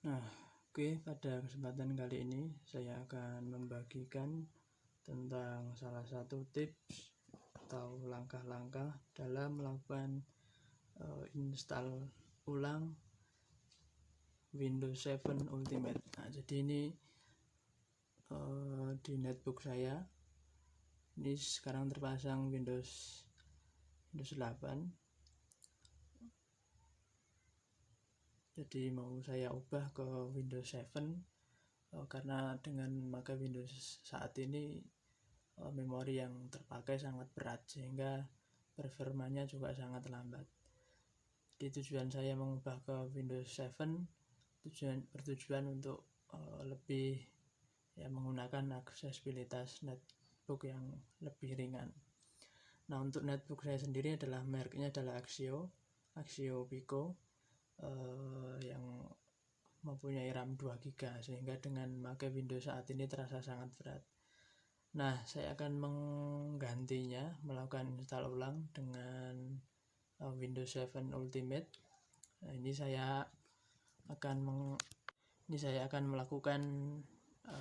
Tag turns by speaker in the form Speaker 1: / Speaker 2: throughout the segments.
Speaker 1: Nah, oke, pada kesempatan kali ini saya akan membagikan tentang salah satu tips atau langkah-langkah dalam melakukan install ulang Windows 7 Ultimate. Nah, jadi ini di netbook saya ini sekarang terpasang Windows 8. Jadi mau saya ubah ke Windows 7 karena dengan memakai Windows saat ini memori yang terpakai sangat berat sehingga performanya juga sangat lambat. Jadi tujuan saya mengubah ke Windows 7 bertujuan untuk lebih menggunakan aksesibilitas netbook yang lebih ringan. Nah, untuk netbook saya sendiri adalah mereknya adalah Axio Pico yang mempunyai RAM 2GB sehingga dengan memakai Windows saat ini terasa sangat berat. Nah, saya akan menggantinya, melakukan install ulang dengan Windows 7 Ultimate. Nah, ini saya akan melakukan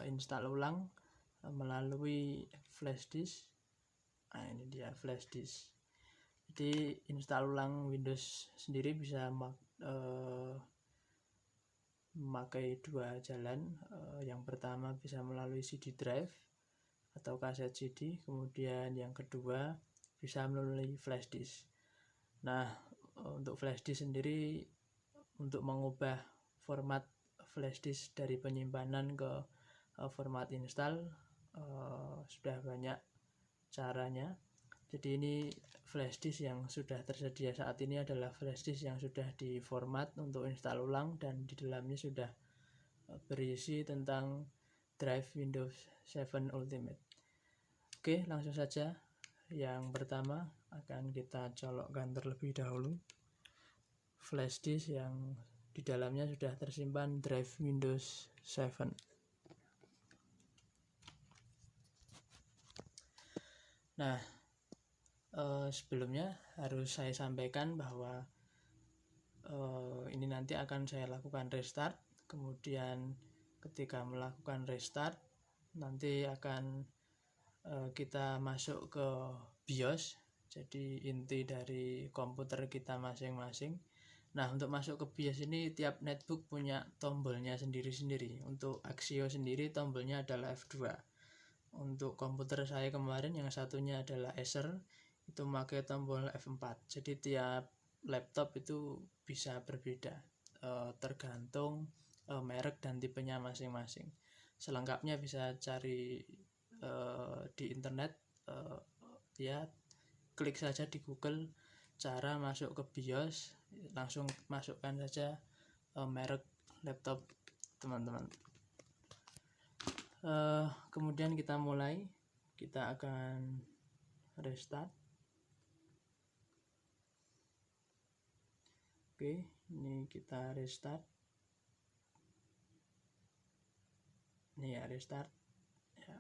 Speaker 1: install ulang melalui flash disk. Nah, ini dia flash disk. Jadi install ulang Windows sendiri bisa memakai dua jalan. Yang pertama bisa melalui CD drive atau kaset CD, kemudian yang kedua bisa melalui flash disk. Nah, untuk flash disk sendiri, untuk mengubah format flash disk dari penyimpanan ke format install sudah banyak caranya. Jadi ini flash disk yang sudah tersedia saat ini adalah flash disk yang sudah diformat untuk install ulang dan di dalamnya sudah berisi tentang drive Windows 7 Ultimate. Oke, langsung saja. Yang pertama akan kita colokkan terlebih dahulu flash disk yang di dalamnya sudah tersimpan drive Windows 7. Nah, sebelumnya harus saya sampaikan bahwa ini nanti akan saya lakukan restart. Kemudian ketika melakukan restart nanti akan kita masuk ke BIOS, jadi inti dari komputer kita masing-masing. Nah, untuk masuk ke BIOS ini tiap netbook punya tombolnya sendiri-sendiri. Untuk Axio sendiri tombolnya adalah F2. Untuk komputer saya kemarin yang satunya adalah Acer, itu memakai tombol F4. Jadi tiap laptop itu bisa berbeda tergantung merek dan tipenya masing-masing. Selengkapnya bisa cari di internet, klik saja di Google cara masuk ke BIOS, langsung masukkan saja merek laptop teman-teman. Kemudian kita mulai, kita akan restart. Oke, ini kita restart. Ini ya restart ya.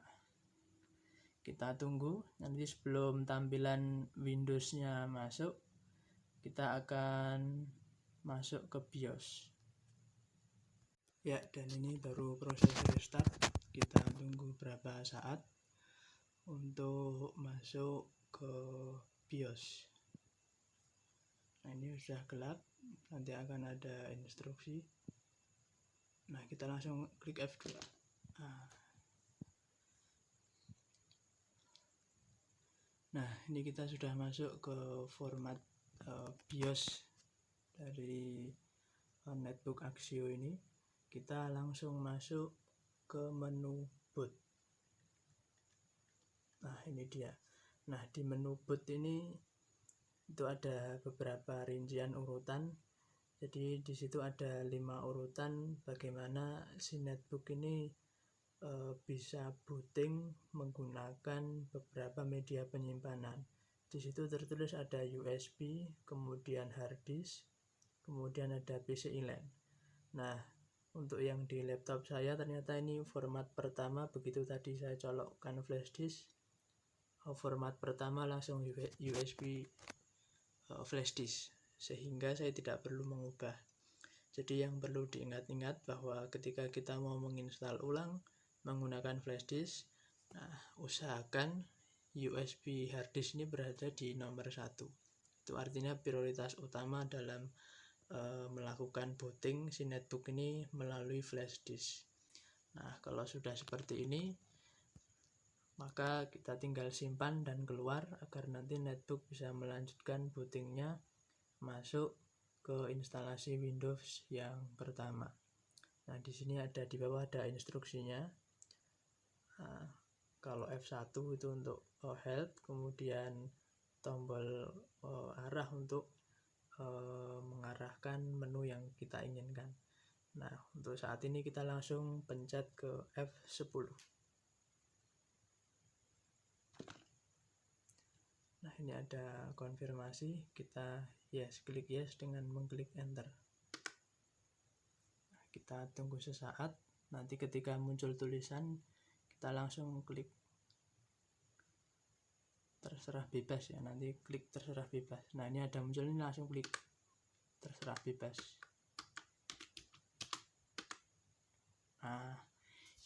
Speaker 1: Kita tunggu, nanti sebelum tampilan Windows-nya masuk, kita akan masuk ke BIOS ya. Dan ini baru proses restart. Kita tunggu berapa saat untuk masuk ke BIOS. Nah, ini sudah gelap, nanti akan ada instruksi. Nah, kita langsung klik F2. Nah, ini kita sudah masuk ke format BIOS dari netbook Axio ini. Kita langsung masuk ke menu boot. Nah, ini dia. Nah, di menu boot ini itu ada beberapa rincian urutan. Jadi di situ ada 5 urutan bagaimana si netbook ini bisa booting menggunakan beberapa media penyimpanan. Di situ tertulis ada USB, kemudian hard disk, kemudian ada PCI LAN. Nah, untuk yang di laptop saya ternyata ini format pertama. Begitu tadi saya colokkan flash disk, format pertama langsung USB flash disk, sehingga saya tidak perlu mengubah. Jadi yang perlu diingat-ingat bahwa ketika kita mau menginstal ulang menggunakan flash disk, nah usahakan USB hard disk ini berada di nomor 1. Itu artinya prioritas utama dalam melakukan booting si netbook ini melalui flash disk. Nah, kalau sudah seperti ini, maka kita tinggal simpan dan keluar agar nanti netbook bisa melanjutkan bootingnya masuk ke instalasi Windows yang pertama. Nah, di sini ada di bawah ada instruksinya. Nah, kalau F1 itu untuk help, kemudian tombol arah untuk mengarahkan menu yang kita inginkan. Nah, untuk saat ini kita langsung pencet ke F10. Nah, ini ada konfirmasi, kita klik yes dengan mengklik enter. Nah, kita tunggu sesaat, nanti ketika muncul tulisan kita langsung klik terserah bebas ya, nanti klik terserah bebas. Nah, ini ada muncul, ini langsung klik terserah bebas. Nah,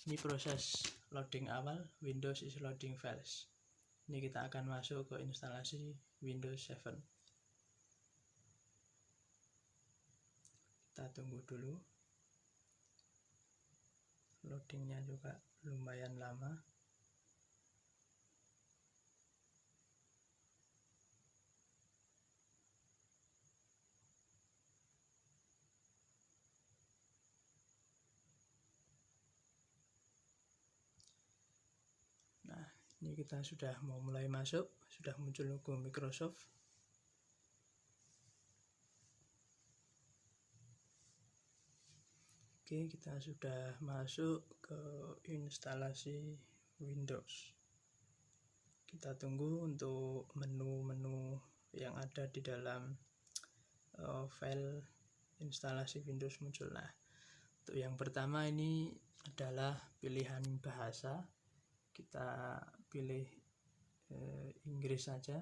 Speaker 1: ini proses loading awal, Windows is loading files. Ini kita akan masuk ke instalasi Windows 7. Kita tunggu dulu. Loadingnya juga lumayan lama. Nah, ini kita sudah mau mulai masuk, sudah muncul logo Microsoft. Oke, kita sudah masuk ke instalasi Windows. Kita tunggu untuk menu-menu yang ada di dalam file instalasi Windows muncul. Nah, untuk yang pertama ini adalah pilihan bahasa. Kita pilih Inggris saja.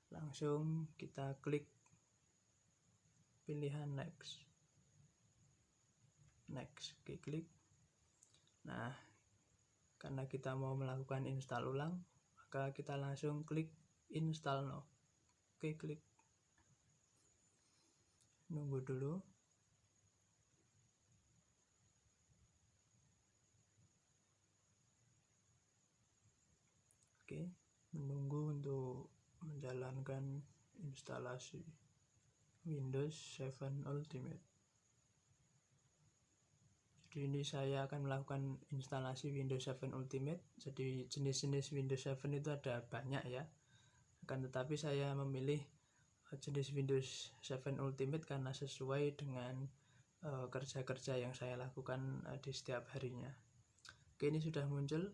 Speaker 1: Langsung kita klik pilihan next. Oke, klik. Nah, karena kita mau melakukan install ulang, maka kita langsung klik install now. Oke, klik. Nunggu dulu. Oke, menunggu untuk menjalankan instalasi Windows 7 Ultimate. Jadi ini saya akan melakukan instalasi Windows 7 Ultimate. Jadi jenis-jenis Windows 7 itu ada banyak ya. Akan tetapi saya memilih jenis Windows 7 Ultimate karena sesuai dengan kerja-kerja yang saya lakukan di setiap harinya. Oke, ini sudah muncul.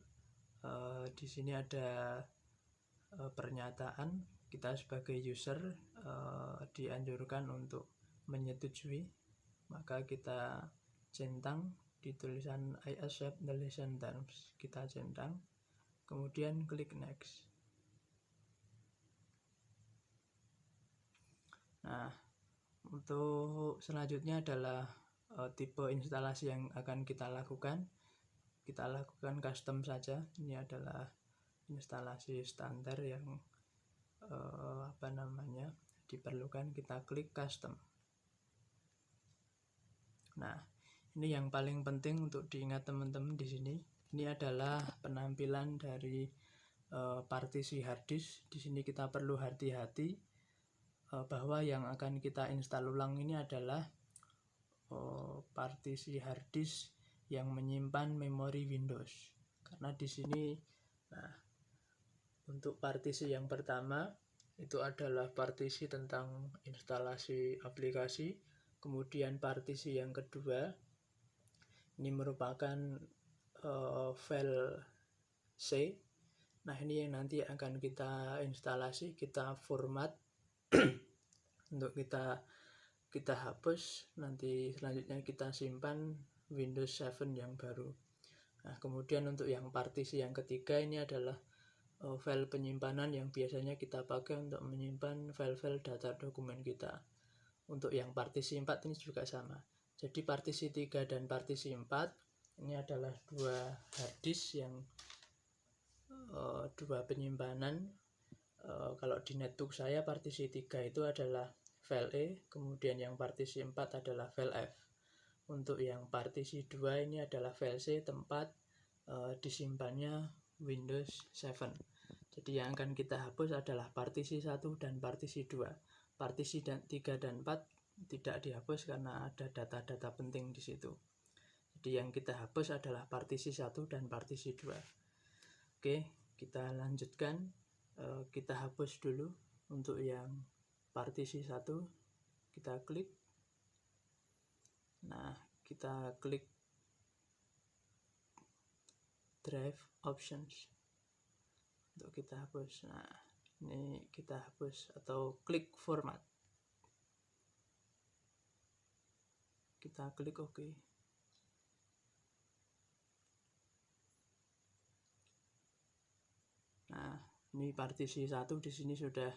Speaker 1: Di sini ada pernyataan kita sebagai user dianjurkan untuk menyetujui, maka kita centang di tulisan I accept the license terms, kita centang, kemudian klik next. Nah, untuk selanjutnya adalah tipe instalasi yang akan kita lakukan custom saja. Ini adalah instalasi standar yang diperlukan, kita klik custom. Nah, ini yang paling penting untuk diingat teman-teman di sini. Ini adalah penampilan dari partisi hard disk. Di sini kita perlu hati-hati bahwa yang akan kita install ulang ini adalah partisi hard disk yang menyimpan memori Windows. Karena di sini, nah, untuk partisi yang pertama itu adalah partisi tentang instalasi aplikasi. Kemudian partisi yang kedua ini merupakan file C. Nah, ini yang nanti akan kita instalasi, kita format untuk kita hapus, nanti selanjutnya kita simpan Windows 7 yang baru. Nah, kemudian untuk yang partisi yang ketiga ini adalah file penyimpanan yang biasanya kita pakai untuk menyimpan file-file data dokumen kita. Untuk yang partisi 4 ini juga sama. Jadi partisi 3 dan partisi 4 ini adalah dua harddisk yang dua penyimpanan. Kalau di netbook saya partisi 3 itu adalah file E, kemudian yang partisi 4 adalah file F. Untuk yang partisi 2 ini adalah file C, tempat disimpannya Windows 7. Jadi yang akan kita hapus adalah partisi 1 dan partisi 2. Partisi 3 dan 4 tidak dihapus karena ada data-data penting di situ. Jadi yang kita hapus adalah partisi 1 dan partisi 2. Oke, kita lanjutkan. Kita hapus dulu untuk yang partisi 1. Kita klik. Nah, kita klik drive options untuk kita hapus. Nah, ini kita hapus atau klik format. Kita klik OK. Nah, ini partisi 1 di sini sudah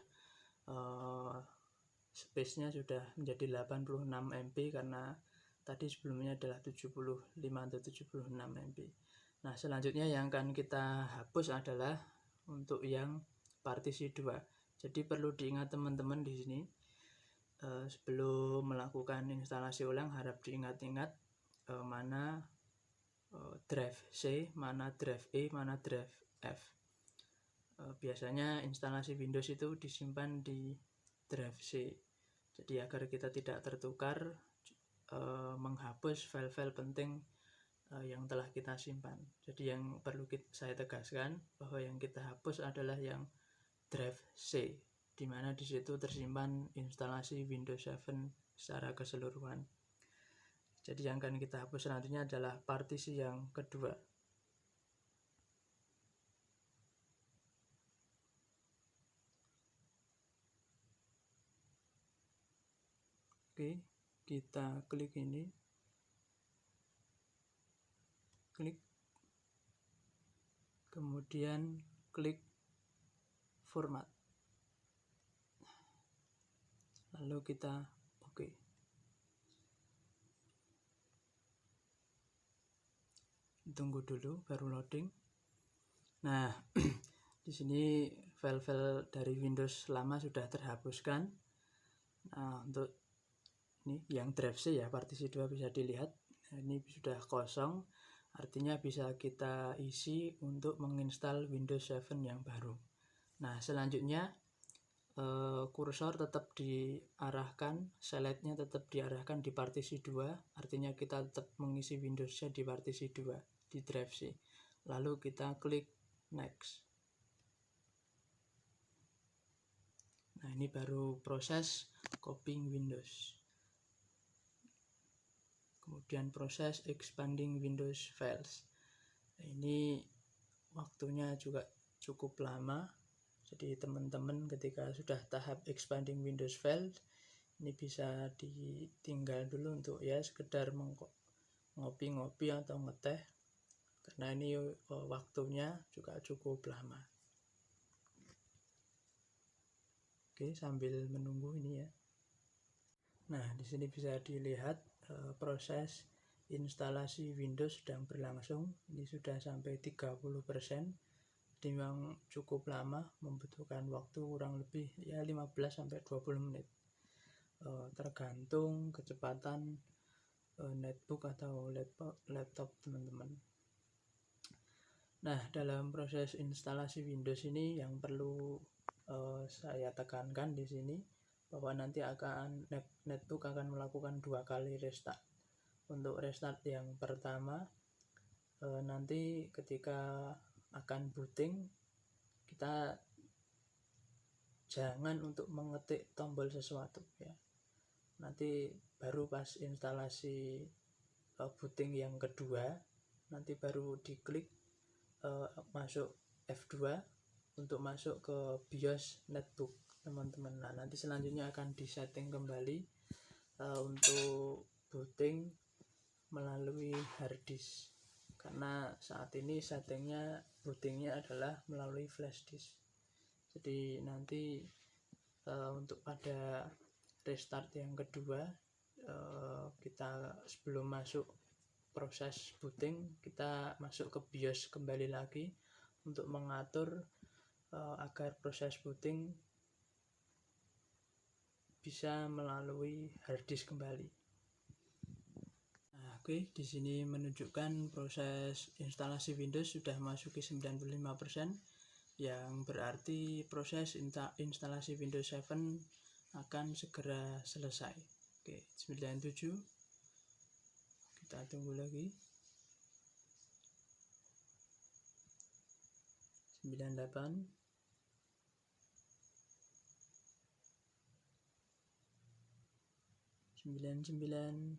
Speaker 1: space-nya sudah menjadi 86 MB karena tadi sebelumnya adalah 75 atau 76 MB. Nah, selanjutnya yang akan kita hapus adalah untuk yang partisi 2. Jadi perlu diingat teman-teman di sini, sebelum melakukan instalasi ulang harap diingat-ingat mana drive C, mana drive E, mana drive F. Biasanya instalasi Windows itu disimpan di drive C. Jadi agar kita tidak tertukar menghapus file-file penting yang telah kita simpan. Jadi yang perlu saya tegaskan bahwa yang kita hapus adalah yang drive C, di mana di situ tersimpan instalasi Windows 7 secara keseluruhan. Jadi yang akan kita hapus selanjutnya adalah partisi yang kedua. Oke, kita klik ini. Klik. Kemudian klik format. Lalu kita OK. Tunggu dulu baru loading. Nah, di sini file-file dari Windows lama sudah terhapuskan. Nah, untuk ini yang drive C ya, partisi 2 bisa dilihat. Nah, ini sudah kosong. Artinya bisa kita isi untuk menginstal Windows 7 yang baru. Nah, selanjutnya kursor tetap diarahkan, selectnya tetap diarahkan di partisi 2. Artinya kita tetap mengisi Windows-nya di partisi 2 di drive C. Lalu kita klik next. Nah, ini baru proses copying Windows. Kemudian proses expanding Windows files. Nah, ini waktunya juga cukup lama. Jadi teman-teman ketika sudah tahap expanding Windows files, ini bisa ditinggal dulu untuk ya sekedar ngopi-ngopi atau ngeteh, karena ini waktunya juga cukup lama. Oke, sambil menunggu ini ya. Nah, di sini bisa dilihat proses instalasi Windows sedang berlangsung. Ini sudah sampai 30%. Jadi memang cukup lama, membutuhkan waktu kurang lebih ya 15-20 menit. Tergantung kecepatan netbook atau laptop teman-teman. Nah, dalam proses instalasi Windows ini yang perlu saya tekankan di sini bahwa nanti netbook akan melakukan 2 kali restart. Untuk restart yang pertama, nanti ketika akan booting, kita jangan untuk mengetik tombol sesuatu ya. Nanti baru pas instalasi booting yang kedua, nanti baru diklik masuk F2 untuk masuk ke BIOS netbook teman-teman. Nah, nanti selanjutnya akan disetting kembali untuk booting melalui harddisk, karena saat ini settingnya bootingnya adalah melalui flash disk. Jadi nanti untuk pada restart yang kedua, kita sebelum masuk proses booting, kita masuk ke BIOS kembali lagi untuk mengatur agar proses booting bisa melalui hard disk kembali. Nah, oke, di sini menunjukkan proses instalasi Windows sudah masuki 95%, yang berarti proses instalasi Windows 7 akan segera selesai. Oke, 97. Kita tunggu lagi. 98. 99.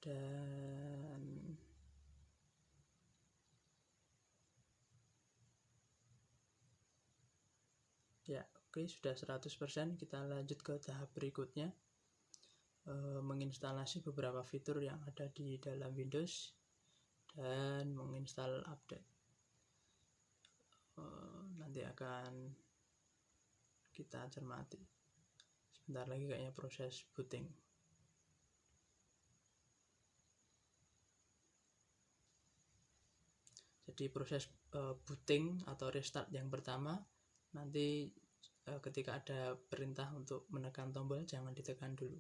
Speaker 1: Dan ya, oke, sudah 100%. Kita lanjut ke tahap berikutnya, menginstalasi beberapa fitur yang ada di dalam Windows dan menginstal update. Nanti akan kita cermati. Sebentar lagi kayaknya proses booting. Jadi proses booting atau restart yang pertama, nanti ketika ada perintah untuk menekan tombol, jangan ditekan dulu.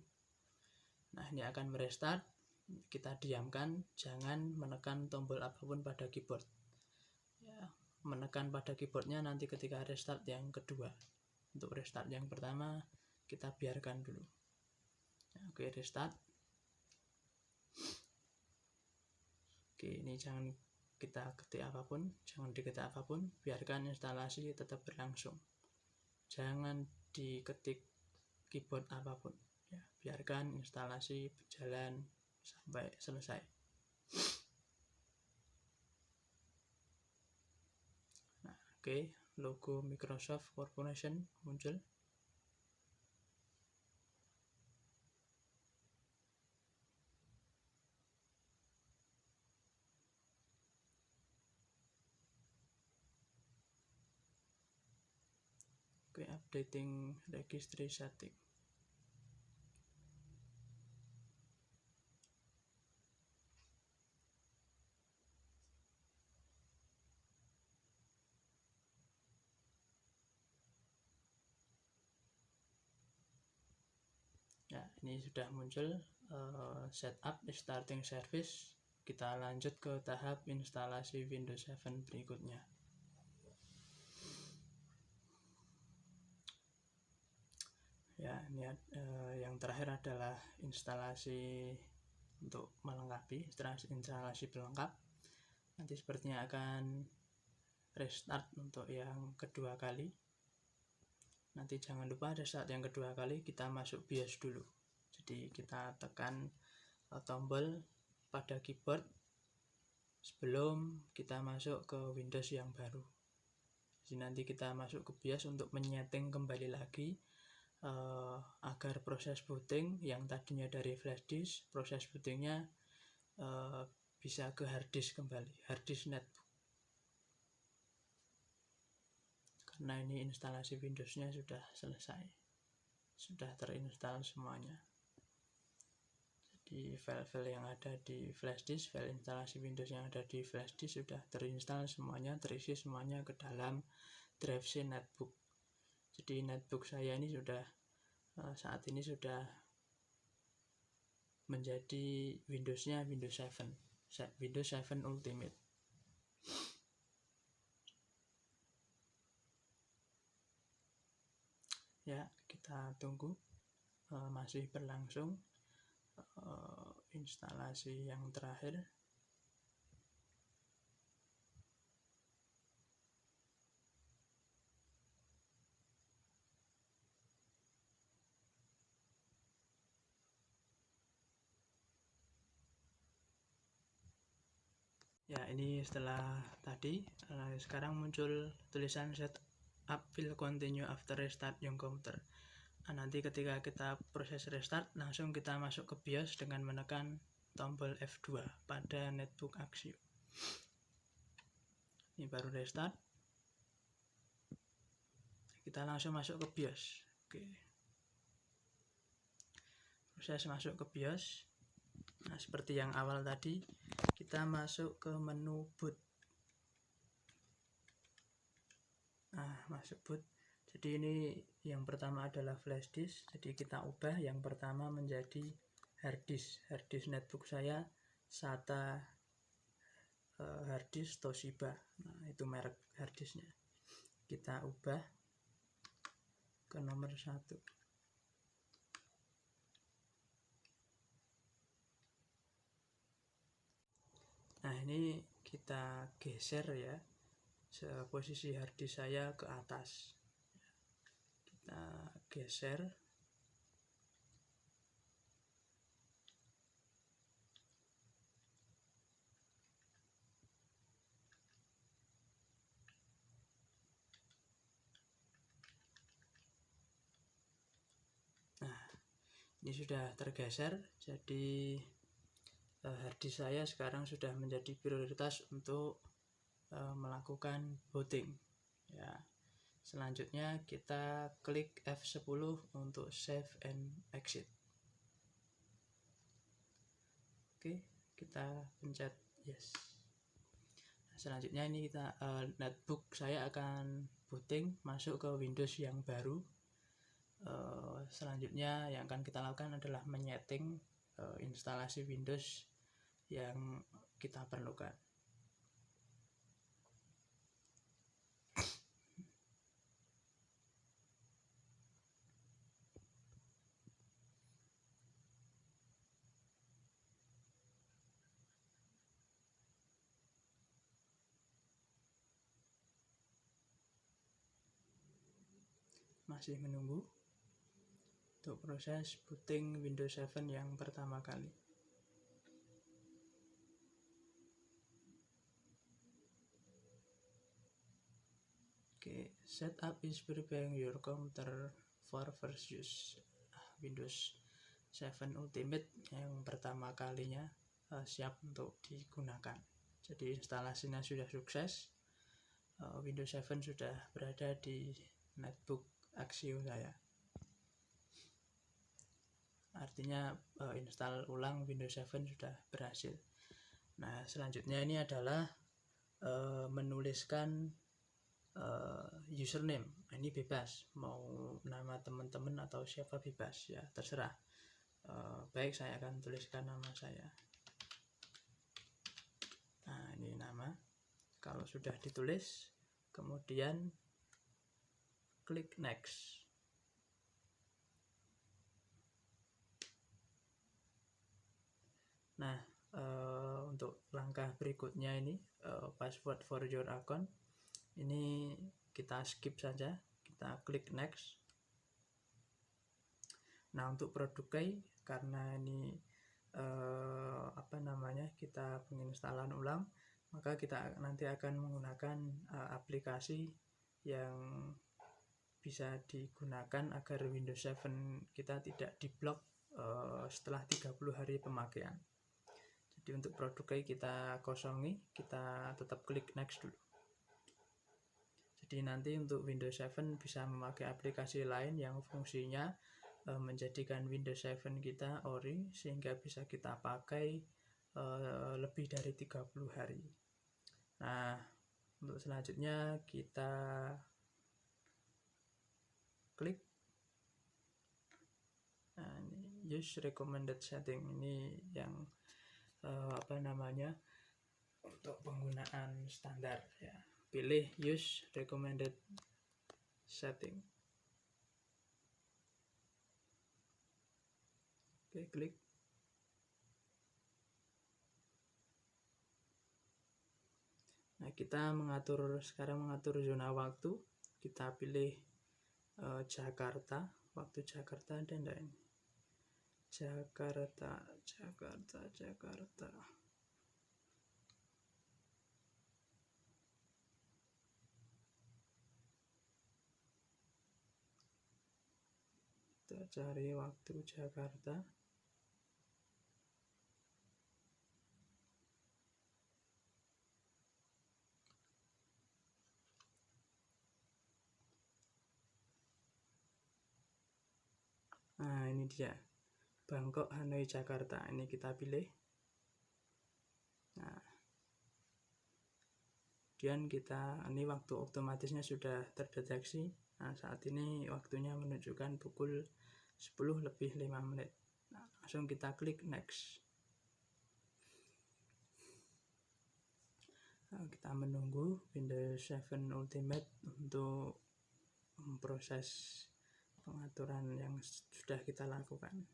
Speaker 1: Nah, ini akan merestart. Kita diamkan, jangan menekan tombol apapun pada keyboard. Ya, menekan pada keyboardnya nanti ketika restart yang kedua. Untuk restart yang pertama, kita biarkan dulu. Oke, restart. Oke, ini jangan kita ketik apapun, jangan diketik apapun, biarkan instalasi tetap berlangsung. Jangan diketik keyboard apapun. Ya, biarkan instalasi berjalan sampai selesai. Nah, oke, logo Microsoft Corporation muncul. Oke, updating registry setting. Ya, ini sudah muncul setup starting service. Kita lanjut ke tahap instalasi Windows 7 berikutnya. Ya, ini yang terakhir adalah instalasi untuk melengkapi, instalasi pelengkap. Nanti sepertinya akan restart untuk yang kedua kali. Nanti jangan lupa restart yang kedua kali kita masuk BIOS dulu. Jadi kita tekan tombol pada keyboard sebelum kita masuk ke Windows yang baru. Jadi nanti kita masuk ke BIOS untuk menyeting kembali lagi agar proses booting yang tadinya dari flash disk, proses bootingnya bisa ke hard disk kembali, hard disk netbook. Karena ini instalasi Windows-nya sudah selesai, sudah terinstall semuanya. Jadi file-file yang ada di flash disk, file instalasi Windows yang ada di flash disk sudah terinstall semuanya, terisi semuanya ke dalam drive C netbook. Jadi netbook saya ini sudah saat ini sudah menjadi Windows-nya Windows 7, Windows 7 Ultimate. Ya, kita tunggu, masih berlangsung instalasi yang terakhir. Ya, ini setelah tadi, sekarang muncul tulisan setup will continue after restart your computer. Nah, nanti ketika kita proses restart, langsung kita masuk ke BIOS dengan menekan tombol F2 pada netbook Axio. Ini baru restart. Kita langsung masuk ke BIOS. Oke. Proses masuk ke BIOS. Nah, seperti yang awal tadi, kita masuk ke menu boot. Nah, masuk boot. Jadi ini yang pertama adalah flash disk. Jadi kita ubah yang pertama menjadi hard disk. Hard disk netbook saya SATA hard disk Toshiba. Nah, itu merek hard disknya. Kita ubah ke nomor 1. Nah, ini kita geser ya, posisi hard disk saya ke atas. Kita geser. Nah, ini sudah tergeser, jadi hard disk saya sekarang sudah menjadi prioritas untuk melakukan booting ya. Selanjutnya kita klik F10 untuk save and exit. Oke, kita pencet yes. Nah, selanjutnya ini kita netbook saya akan booting masuk ke Windows yang baru. Selanjutnya yang akan kita lakukan adalah menyeting instalasi Windows yang kita perlukan. Masih menunggu untuk proses booting Windows 7 yang pertama kali. Oke, setup is preparing your computer for first use. Windows 7 Ultimate yang pertama kalinya siap untuk digunakan. Jadi instalasinya sudah sukses. Windows 7 sudah berada di netbook Axio saya. Artinya install ulang Windows 7 sudah berhasil. Nah, selanjutnya ini adalah menuliskan username. Ini bebas, mau nama teman-teman atau siapa bebas ya, terserah. Baik, saya akan tuliskan nama saya. Nah, ini nama. Kalau sudah ditulis, kemudian klik next. Nah, untuk langkah berikutnya ini password for your account. Ini kita skip saja, kita klik next. Nah, untuk produk key, karena ini kita penginstalan ulang, maka kita nanti akan menggunakan aplikasi yang bisa digunakan agar Windows 7 kita tidak diblok setelah 30 hari pemakaian. Jadi untuk produk key kita kosongi, kita tetap klik next dulu. Jadi nanti untuk Windows 7 bisa memakai aplikasi lain yang fungsinya menjadikan Windows 7 kita ori, sehingga bisa kita pakai lebih dari 30 hari. Nah, untuk selanjutnya kita klik use recommended setting. Ini yang untuk penggunaan standar ya. Pilih use recommended setting. Oke, klik. Nah, kita sekarang mengatur zona waktu. Kita pilih Jakarta, waktu Jakarta dan lain. Jakarta. Kita cari waktu Jakarta. Nah, ini dia Bangkok, Hanoi, Jakarta. Ini kita pilih. Nah, kemudian ini waktu otomatisnya sudah terdeteksi. Nah, saat ini waktunya menunjukkan pukul 10:05. Nah, langsung kita klik next. Nah, kita menunggu Windows 7 Ultimate untuk memproses pengaturan yang sudah kita lakukan.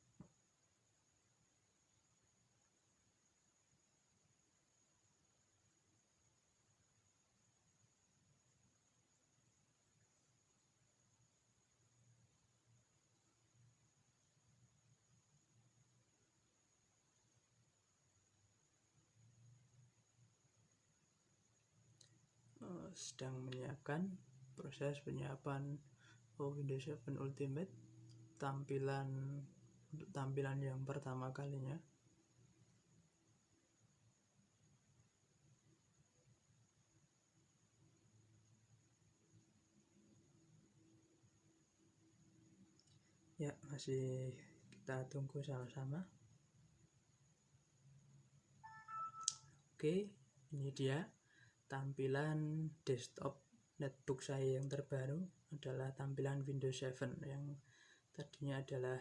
Speaker 1: Sedang menyiapkan proses penyiapan Windows 7 Ultimate untuk tampilan yang pertama kalinya. Ya, masih kita tunggu sama-sama. Oke, ini dia tampilan desktop netbook saya yang terbaru. Adalah tampilan Windows 7 yang tadinya adalah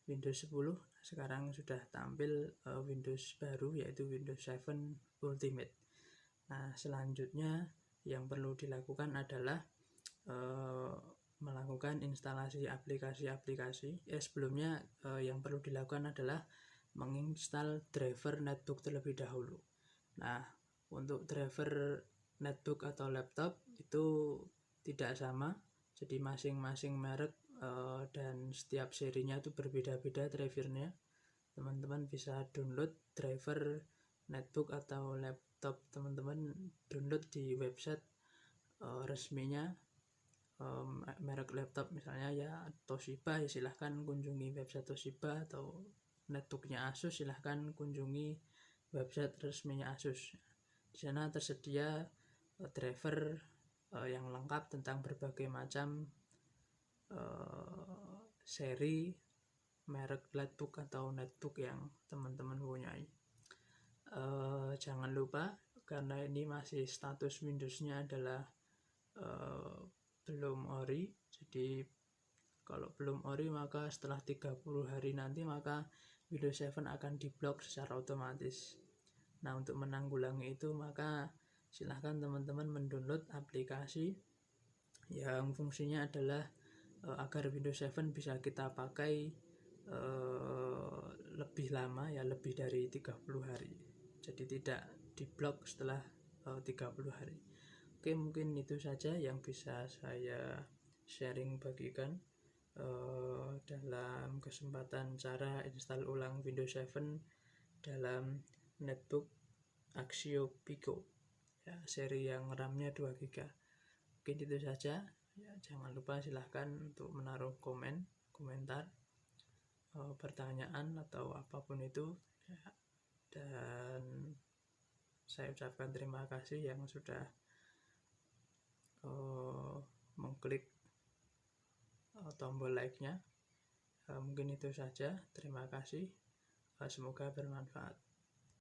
Speaker 1: Windows 10, sekarang sudah tampil Windows baru, yaitu Windows 7 Ultimate. Nah, selanjutnya yang perlu dilakukan adalah melakukan instalasi aplikasi-aplikasi. Sebelumnya yang perlu dilakukan adalah menginstal driver netbook terlebih dahulu. Nah, untuk driver netbook atau laptop itu tidak sama, jadi masing-masing merek dan setiap serinya itu berbeda-beda drivernya. Teman-teman bisa download driver netbook atau laptop teman-teman, download di website resminya merek laptop, misalnya ya Toshiba, ya silahkan kunjungi website Toshiba, atau netbooknya Asus, silahkan kunjungi website resminya Asus. Di sana tersedia driver yang lengkap tentang berbagai macam seri merek laptop atau netbook yang teman-teman punyai. Jangan lupa, karena ini masih status Windows-nya adalah belum ori, jadi kalau belum ori maka setelah 30 hari nanti maka Windows 7 akan diblok secara otomatis. Nah, untuk menanggulangi itu maka silahkan teman-teman mendownload aplikasi yang fungsinya adalah agar Windows 7 bisa kita pakai lebih lama, ya lebih dari 30 hari. Jadi tidak diblok setelah 30 hari. Oke, mungkin itu saja yang bisa saya sharing bagikan dalam kesempatan cara install ulang Windows 7 dalam netbook Axio Pico, ya, seri yang RAM-nya 2GB. Mungkin itu saja. Ya, jangan lupa silahkan untuk menaruh komentar, pertanyaan atau apapun itu, ya. Dan saya ucapkan terima kasih yang sudah mengklik tombol like-nya. Mungkin itu saja. Terima kasih. Semoga bermanfaat.